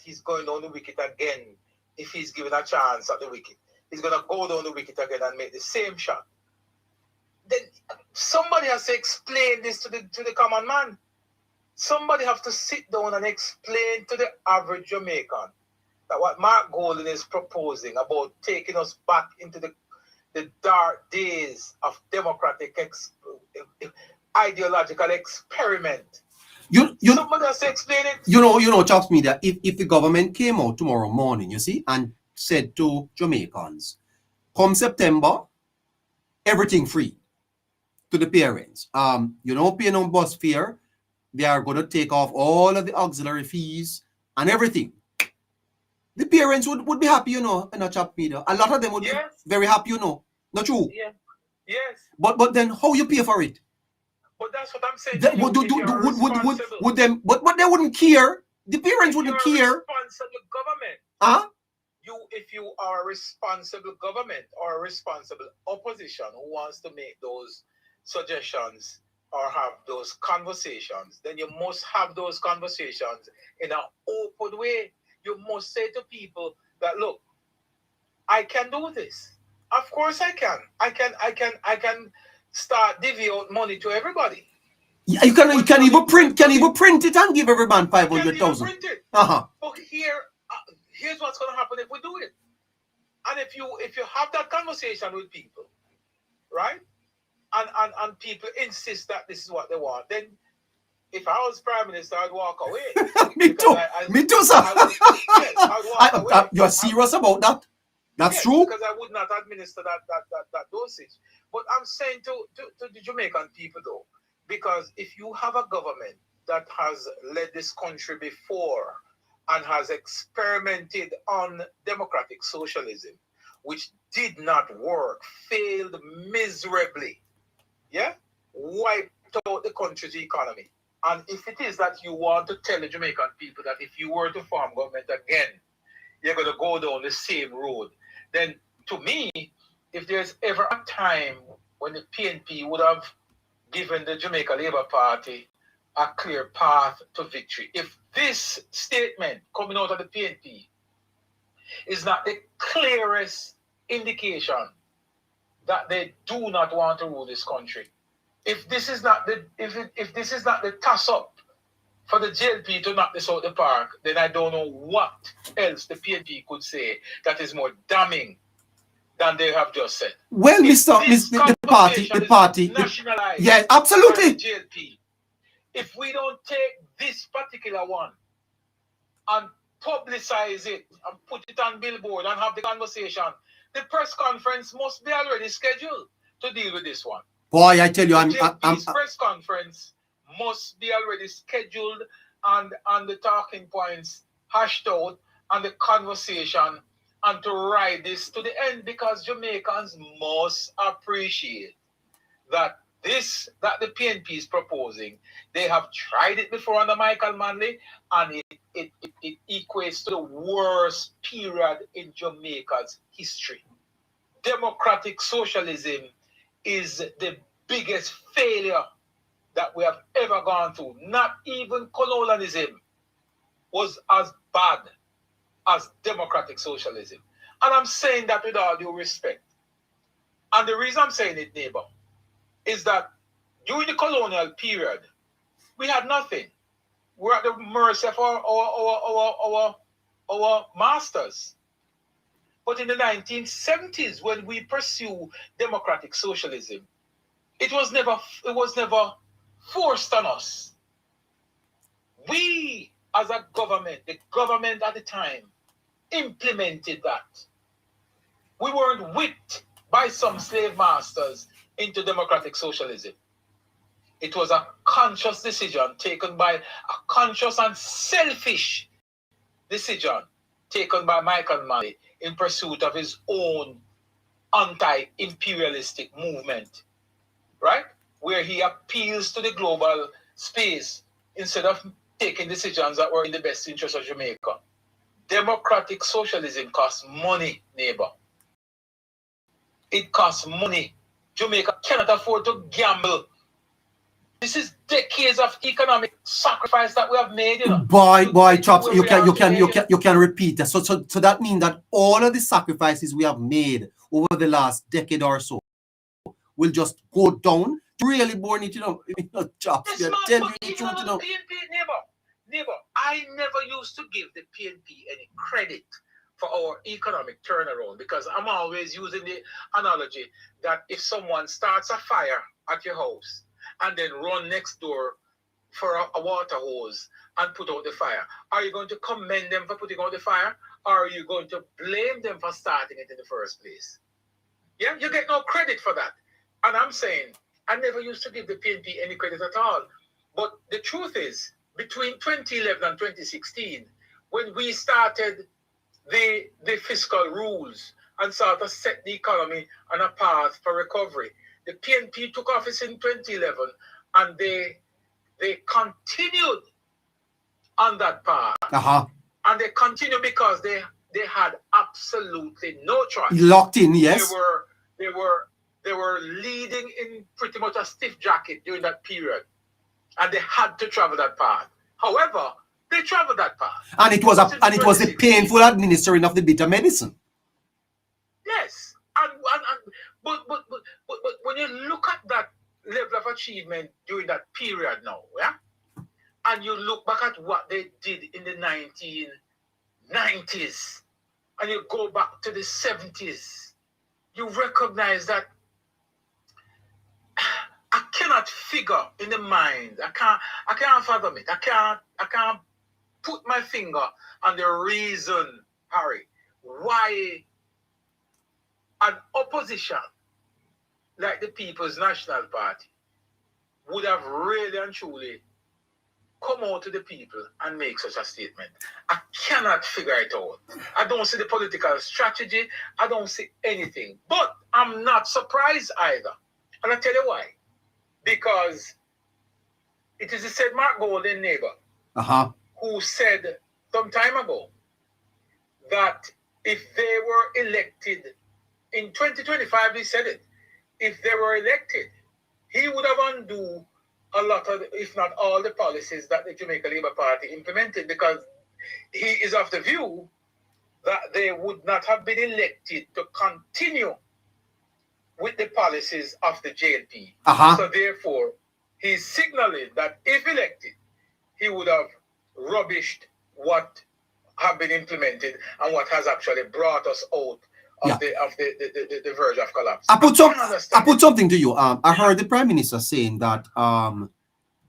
he's going down the wicket again if he's given a chance at the wicket. He's going to go down the wicket again and make the same shot. Then somebody has to explain this to the common man. Somebody have to sit down and explain to the average Jamaican that what Mark Golden is proposing about taking us back into the dark days of democratic ideological experiment. Somebody has to explain it. You know, Chops Media, if the government came out tomorrow morning, you see, and said to Jamaicans, come September, everything free to the parents. You don't pay no bus fare. They are going to take off all of the auxiliary fees and everything. The parents would be happy, you know, in a Chops Media. A lot of them would be very happy, you know. Not true? Yeah. Yes. But then how you pay for it? But that's what I'm saying. Would them? But they wouldn't care. The parents wouldn't care. Responsible government. Huh? If you are a responsible government or a responsible opposition who wants to make those suggestions or have those conversations, then you must have those conversations in an open way. You must say to people that, look, I can do this. Of course I can. I can start divvy out money to everybody. Yeah, you can even print it and give every man 500,000. Print it. Uh-huh. But here's what's going to happen if we do it. And if you have that conversation with people, right? And people insist that this is what they want, then if I was Prime Minister, I'd walk away. Me too, sir. I'd walk away. You're serious about that? That's true. Because I would not administer that dosage. But I'm saying to the Jamaican people though, because if you have a government that has led this country before and has experimented on democratic socialism, which did not work, failed miserably, wiped out the country's economy. And if it is that you want to tell the Jamaican people that if you were to form government again, you're going to go down the same road, then to me, if there's ever a time when the PNP would have given the Jamaica Labour Party a clear path to victory, if this statement coming out of the PNP is not the clearest indication that they do not want to rule this country, if this is not the toss up for the JLP to knock this out the park, then I don't know what else the PNP could say that is more damning than they have just said. Well, the party, nationalized. Yeah, absolutely. JLP. If we don't take this particular one and publicize it and put it on billboard and have the conversation, the press conference must be already scheduled to deal with this one. Boy, I tell you, JLP's press conference must be already scheduled and the talking points hashed out and the conversation, and to ride this to the end, because Jamaicans must appreciate that that the PNP is proposing, they have tried it before under Michael Manley, and it equates to the worst period in Jamaica's history. Democratic socialism is the biggest failure that we have ever gone through. Not even colonialism was as bad as democratic socialism. And I'm saying that with all due respect. And the reason I'm saying it, neighbor, is that during the colonial period, we had nothing. We're at the mercy of our masters. But in the 1970s, when we pursue democratic socialism, it was never forced on us. We, as a government, the government at the time, implemented that. We weren't whipped by some slave masters into democratic socialism. It was a conscious decision taken by a conscious and selfish decision taken by Michael Manley in pursuit of his own anti-imperialistic movement, right? Where he appeals to the global space instead of taking decisions that were in the best interest of Jamaica. Democratic socialism costs money, neighbor. It costs money. Jamaica cannot afford to gamble This is decades of economic sacrifice that we have made, Boy, Chops, you can repeat that. So that means that all of the sacrifices we have made over the last decade or so will just go down. Really born it, Chops. Yes, man, Tell but you the even truth, with the PNP, neighbor, I never used to give the PNP any credit for our economic turnaround, because I'm always using the analogy that if someone starts a fire at your house and then run next door for a water hose and put out the fire, are you going to commend them for putting out the fire, or are you going to blame them for starting it in the first place? Yeah, you get no credit for that. And I'm saying, I never used to give the PNP any credit at all. But the truth is, between 2011 and 2016, when we started the fiscal rules and sort of set the economy on a path for recovery, the PNP took office in 2011, and they continued on that path. And they continued because they had absolutely no choice. Locked in, yes. They were leading in pretty much a stiff jacket during that period, and they had to travel that path. However, they traveled that path, and it was a painful administering of the bitter medicine. Yes, but when you look at that level of achievement during that period now, yeah, and you look back at what they did in the 1990s, and you go back to the 70s, you recognize that I cannot figure in the mind. I can't fathom it. I can't put my finger on the reason, Harry, why an opposition like the People's National Party would have really and truly come out to the people and make such a statement. I cannot figure it out. I don't see the political strategy. I don't see anything. But I'm not surprised either. And I'll tell you why. Because it is the said Mark Golden neighbor who said some time ago that if they were elected in 2025, he said it, if they were elected, he would have undo a lot of, if not all, the policies that the Jamaica Labour Party implemented, because he is of the view that they would not have been elected to continue with the policies of the JLP. So therefore, he's signaling that if elected, he would have rubbished what have been implemented and what has actually brought us out of the verge of collapse. I put something to you. I heard the Prime Minister saying that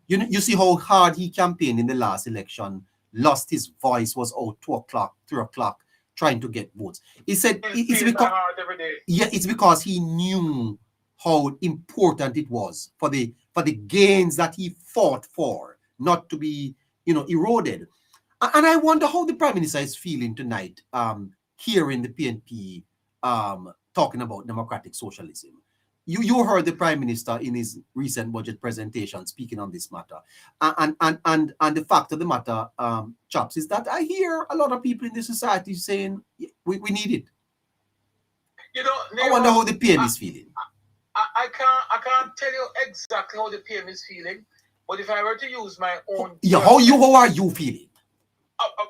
you see how hard he campaigned in the last election, lost his voice, was out 2 o'clock, 3 o'clock, trying to get votes. He said it's because he knew how important it was for the gains that he fought for not to be eroded. And I wonder how the Prime Minister is feeling tonight, hearing the PNP talking about democratic socialism. You heard the Prime Minister in his recent budget presentation speaking on this matter. And the fact of the matter, Chops, is that I hear a lot of people in the society saying we need it. I wonder how the PM is feeling. I can't tell you exactly how the PM is feeling, but if I were to use my own... how are you feeling?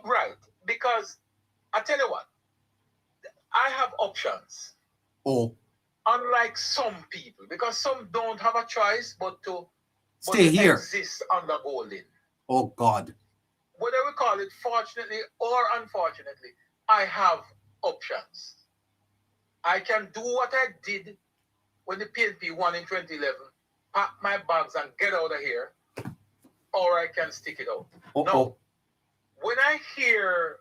Right, because I tell you what, I have options. Unlike some people, because some don't have a choice but to stay here, exist under Golden. Oh God. Whether we call it fortunately or unfortunately, I have options. I can do what I did when the PNP won in 2011, pack my bags and get out of here, or I can stick it out. Now, when I hear,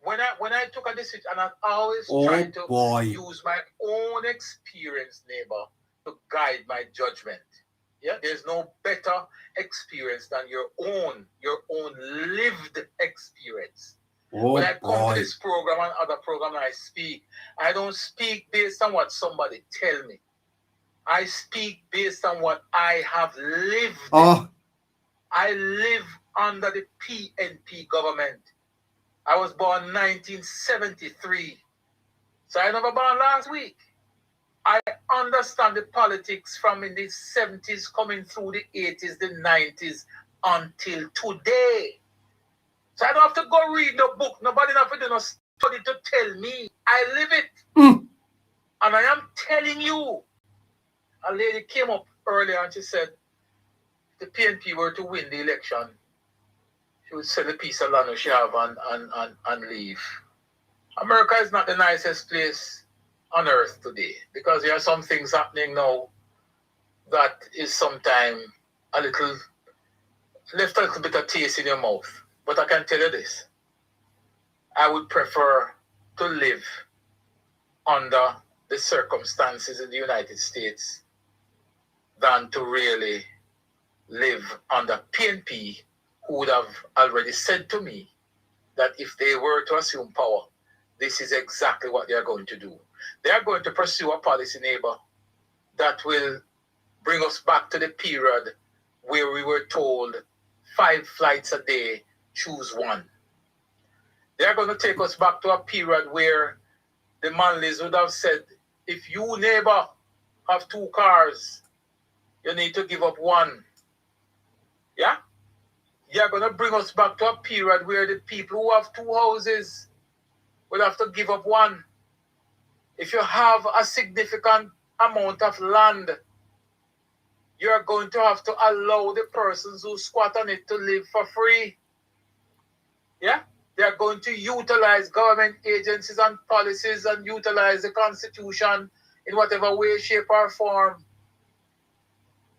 when I took a decision, and I always try to use my own experience, neighbor, to guide my judgment. Yeah, there's no better experience than your own lived experience. When I come to this program and other program I speak, I don't speak based on what somebody tell me. I speak based on what I have lived. I live under the PNP government. I was born 1973. So I never born last week. I understand the politics from in the 70s coming through the 80s, the 90s until today. So I don't have to go read no book. Nobody have to do no study to tell me. I live it. Mm. And I am telling you, a lady came up earlier and she said, if the PNP were to win the election, she would sell a piece of land she have and leave. America is not the nicest place on earth today because there are some things happening now that is sometimes left a little bit of taste in your mouth. But I can tell you this. I would prefer to live under the circumstances in the United States than to really live under PNP, who would have already said to me that if they were to assume power, this is exactly what they are going to do. They are going to pursue a policy, neighbor, that will bring us back to the period where we were told 5 flights a day, choose one. They are going to take us back to a period where the Manleys would have said, if you, neighbor, have 2 cars, you need to give up one. Yeah? You're going to bring us back to a period where the people who have 2 houses will have to give up one. If you have a significant amount of land, you're going to have to allow the persons who squat on it to live for free. Yeah? They're going to utilize government agencies and policies and utilize the Constitution in whatever way, shape, or form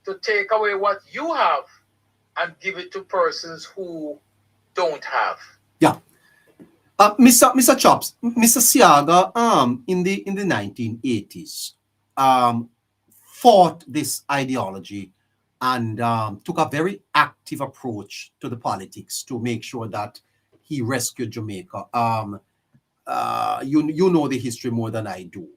to take away what you have and give it to persons who don't have. Yeah. Mr. Chops, Mr. Siaga, in the 1980s, fought this ideology and took a very active approach to the politics to make sure that he rescued Jamaica. You know the history more than I do.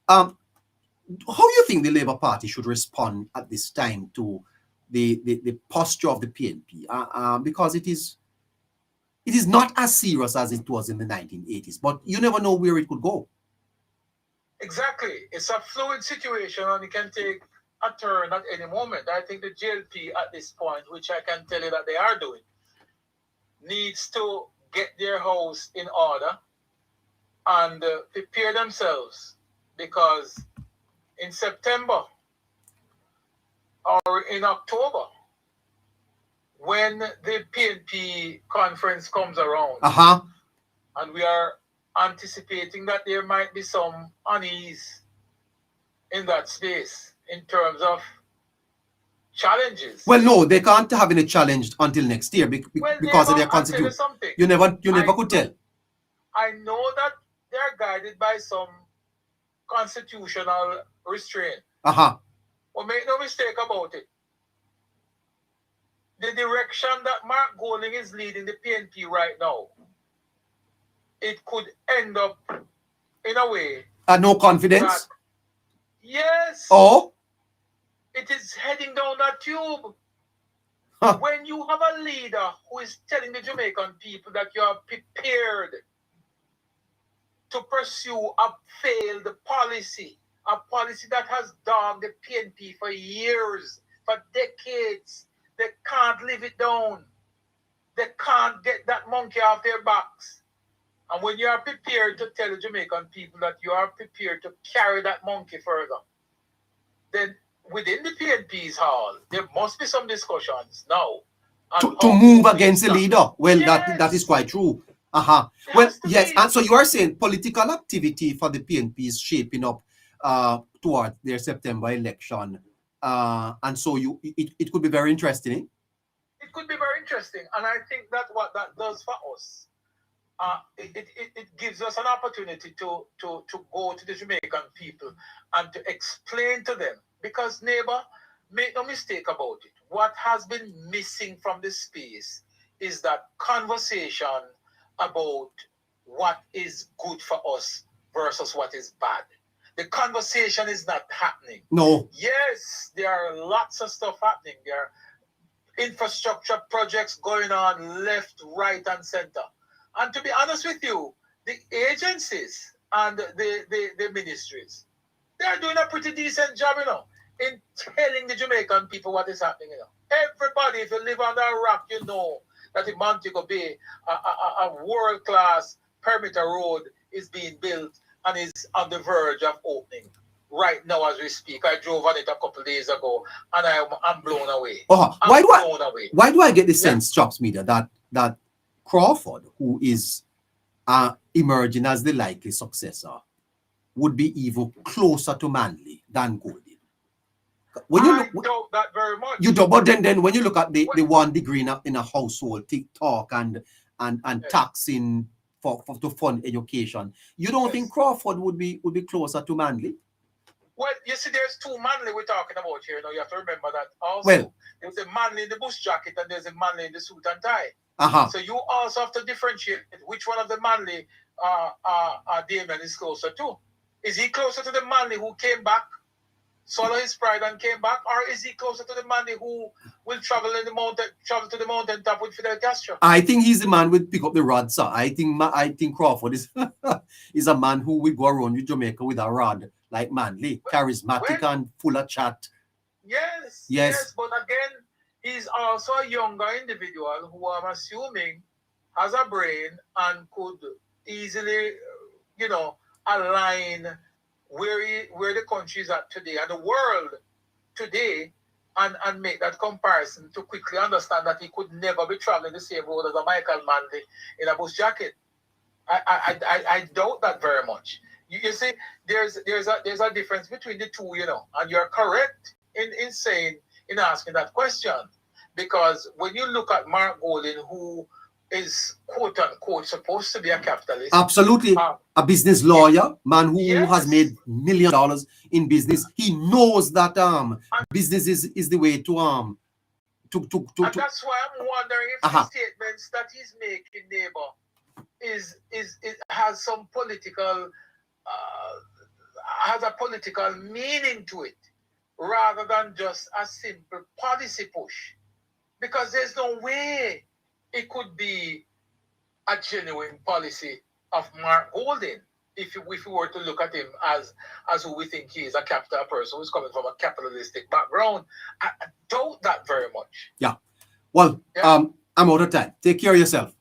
How do you think the Labour Party should respond at this time to the posture of the PNP? Because it is not as serious as it was in the 1980s, but you never know where it could go. Exactly. It's a fluid situation and it can take a turn at any moment. I think the JLP at this point, which I can tell you that they are doing, needs to get their house in order and prepare themselves, because in September or in October, when the PNP conference comes around, and we are anticipating that there might be some unease in that space in terms of challenges. Well, no, they can't have any challenge until next year because of their constitution. You never could tell. I know that they're guided by some constitutional restraint. But make no mistake about it. The direction that Mark Golding is leading the PNP right now, it could end up in a way. No confidence? Yes. Oh? It is heading down that tube. When you have a leader who is telling the Jamaican people that you are prepared to pursue a failed policy, a policy that has dogged the PNP for years, for decades, they can't live it down. They can't get that monkey off their backs. And when you are prepared to tell the Jamaican people that you are prepared to carry that monkey further, then within the PNP's hall, there must be some discussions now. To move against the leader. Well, yes. that is quite true. Well, yes. And so you are saying political activity for the PNP is shaping up toward their September election. And so it could be very interesting. It could be very interesting. And I think that what that does for us, it gives us an opportunity to go to the Jamaican people and to explain to them. Because, neighbor, make no mistake about it, what has been missing from this space is that conversation about what is good for us versus what is bad. The conversation is not happening. No. Yes, there are lots of stuff happening. There are infrastructure projects going on left, right, and center. And to be honest with you, the agencies and the ministries, They're doing a pretty decent job, in telling the Jamaican people what is happening, Everybody, if you live under a rock, you know that in Montego Bay, a world-class perimeter road is being built and is on the verge of opening right now as we speak. I drove on it a couple of days ago, and I'm blown away. Why do I get the sense, Chops Media, that Crawford, who is emerging as the likely successor, would be even closer to Manley than Golding? When you doubt that very much. You do, but then when you look at the 1 degree in a household, TikTok and taxing to fund education, you don't think Crawford would be closer to Manley? Well, you see, there's two Manley we're talking about here. You have to remember that also. There's a Manley in the bush jacket and there's a Manley in the suit and tie. So you also have to differentiate which one of the Manley Damien is closer to. Is he closer to the Manley who came back, swallow his pride and came back, or is he closer to the Manley who will travel to the mountain top with Fidel Castro? I think he's the man with pick up the rod, sir. I think Crawford is is a man who will go around with Jamaica with a rod like Manley, charismatic and full of chat. Yes. But again, he's also a younger individual who I'm assuming has a brain and could easily, align where the country is at today and the world today, and make that comparison to quickly understand that he could never be traveling the same road as a Michael Manley in a bush jacket. I doubt that very much. You see, there's a difference between the two, and you're correct in asking that question, because when you look at Mark Golding, who is quote unquote supposed to be a capitalist, absolutely, a business lawyer, man who has made $1 million in business, he knows that business is the way to and that's why I'm wondering if the statements that he's making, neighbor, has some political has a political meaning to it, rather than just a simple policy push, because there's no way it could be a genuine policy of Mark Golding if we were to look at him as who we think he is, a capital person who's coming from a capitalistic background. I doubt that very much. Yeah. Well, I'm out of time. Take care of yourself.